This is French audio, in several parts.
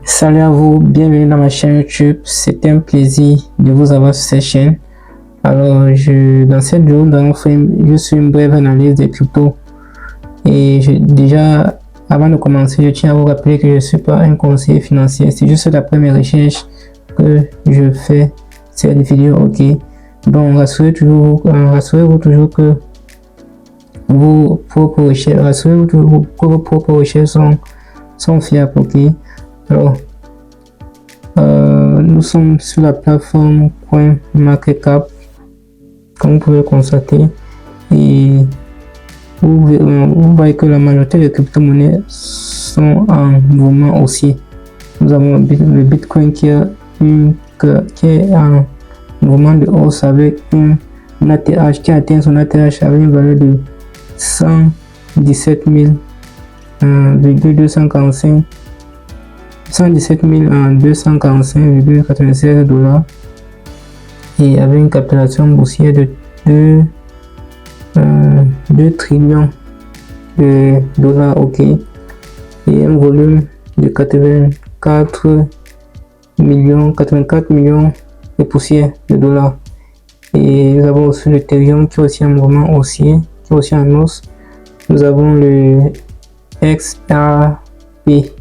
Salut à vous, bienvenue dans ma chaîne YouTube. C'est un plaisir de vous avoir sur cette chaîne. Alors, dans cette vidéo, nous allons faire juste une brève analyse des cryptos. Et déjà, avant de commencer, je tiens à vous rappeler que je ne suis pas un conseiller financier. C'est juste d'après mes recherches que je fais cette vidéo. Ok. Bon, rassurez-vous toujours que vos propres recherches sont fiables. Ok. Alors, nous sommes sur la plateforme CoinMarketCap, comme vous pouvez le constater, et vous voyez que la majorité des crypto-monnaies sont en mouvement haussier. Nous avons le Bitcoin qui est en mouvement de hausse avec un ATH qui atteint son ATH avec une valeur de 117 245,96 dollars et avec une capitalisation boursière de 2 trillions de dollars. Ok, et un volume de 84 millions de poussières de dollars. Et nous avons aussi l'Ethereum qui est aussi en mouvement haussier, qui est aussi en hausse. Nous avons le XRP qui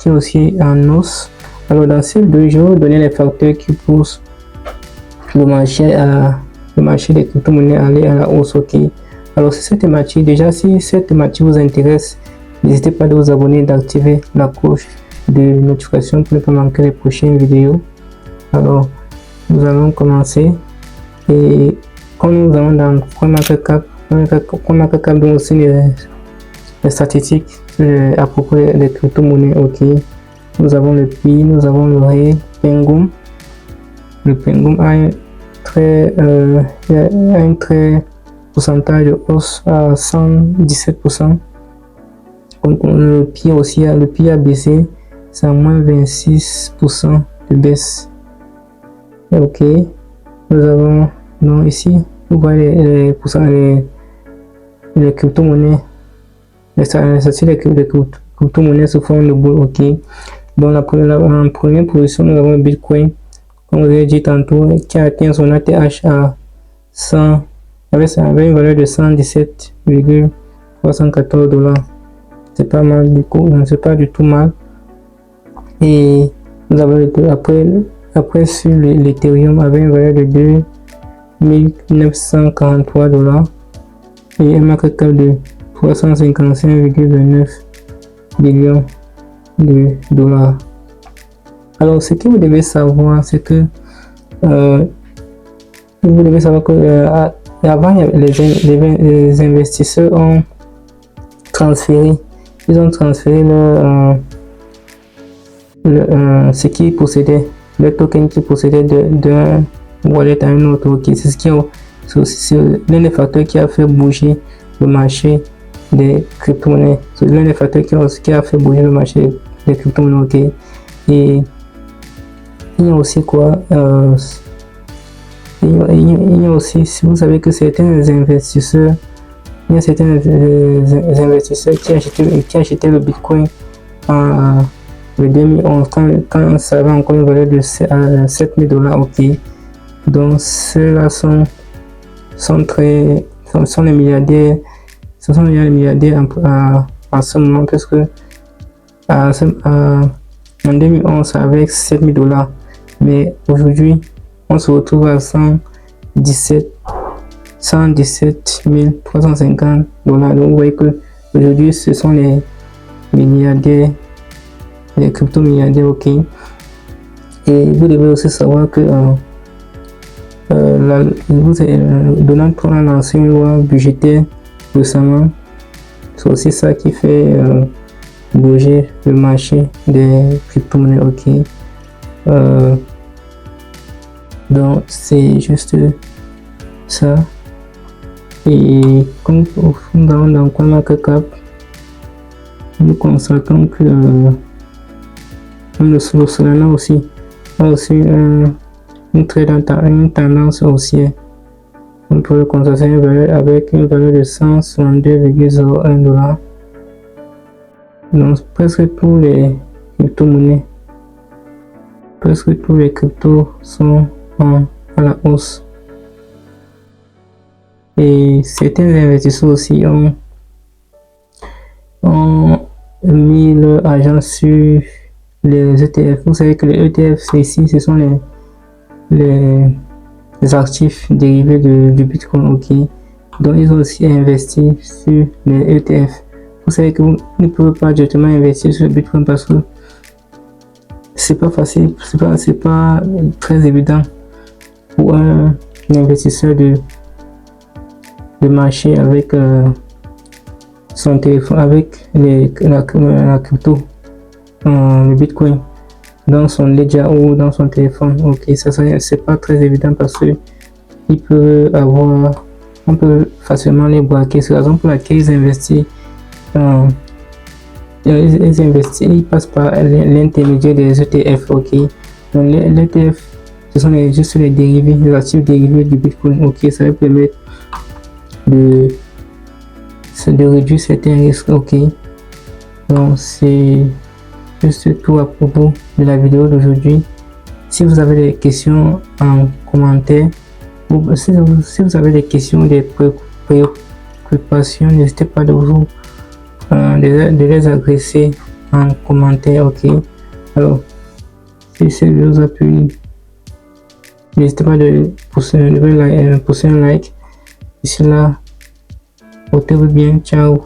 est aussi en hausse. Alors dans ces deux jours, je vais vous donner les facteurs qui poussent le marché des crypto-monnaies à aller à la hausse. Ok. Alors c'est cette thématique. Déjà, si cette thématique vous intéresse, n'hésitez pas à vous abonner et d'activer la cloche de notification pour ne pas manquer les prochaines vidéos. Alors nous allons commencer. Et comme nous allons dans CoinMarketCap, donc aussi les statistiques à propos des crypto-monnaies. Ok, nous avons le PI, nous avons le Penguin. Le Penguin a un très pourcentage de hausse à 117%. Donc le PI aussi, le PI a baissé, c'est à moins 26% de baisse. Ok, nous avons donc ici, vous voyez les crypto-monnaies. Les statistiques des crypto-monnaies se font de boule. Ok, donc en première position, nous avons le Bitcoin, comme vous avez dit tantôt, qui a atteint son ATH à 100 avec une valeur de 117,314 dollars. C'est pas mal du coup, c'est pas du tout mal. Et nous avons après sur l'Ethereum avec une valeur de 2 943 dollars et un market cap de 355,29 millions de dollars. Alors ce que vous devez savoir, c'est que avant les investisseurs ont transféré ce qu'ils possédaient, le token qu'ils possédaient d'un wallet à un autre. Okay. C'est l'un des facteurs qui a fait bouger le marché des crypto-monnaies. C'est l'un des facteurs qui a fait bouger le marché des crypto-monnaies. Okay. Et il y a aussi quoi il y a aussi, si vous savez que certains investisseurs qui achetaient le Bitcoin en 2011 quand ça avait encore une valeur de 7000 dollars. Ok, donc ceux-là sont les milliardaires. Ce sont les milliardaires en ce moment, parce que en 2011 avec 7000 dollars, mais aujourd'hui on se retrouve à 117 350 dollars. Donc vous voyez que aujourd'hui ce sont les milliardaires, les crypto-milliardaires. Ok, et vous devez aussi savoir que Donald Trump a lancé une loi budgétaire récemment. C'est aussi ça qui fait bouger le marché des crypto-monnaies. Ok, donc c'est juste ça. Et comme nous allons dans CoinMarketCap, nous constatons que le Solana aussi a aussi une tendance haussière. On peut le constater avec une valeur de 162,01 $. Donc presque tous les crypto-monnaies. Presque tous les cryptos sont à la hausse. Et certains investisseurs aussi ont mis leur argent sur les ETF. Vous savez que les ETF, ce sont les actifs dérivés du Bitcoin, ok. Donc ils ont aussi investi sur les ETF. Vous savez que vous ne pouvez pas directement investir sur le Bitcoin parce que c'est pas facile, c'est pas très évident pour un investisseur de marcher avec son téléphone, avec la crypto, le Bitcoin dans son ledger ou dans son téléphone. Ok, ça c'est pas très évident parce que on peut facilement les braquer. C'est la raison pour laquelle ils investissent. Ils passent par l'intermédiaire des ETF, ok. Donc les ETF, ce sont juste les dérivés, les actifs dérivés du Bitcoin, ok. Ça va permettre de réduire certains risques, ok. Donc c'est juste tout à propos de la vidéo d'aujourd'hui. Si vous avez des questions en commentaire, ou si vous avez des questions, des préoccupations, n'hésitez pas de les adresser en commentaire, ok. Alors, si cette vidéo vous a plu, n'hésitez pas de pousser un like. D'ici là, portez-vous bien, ciao.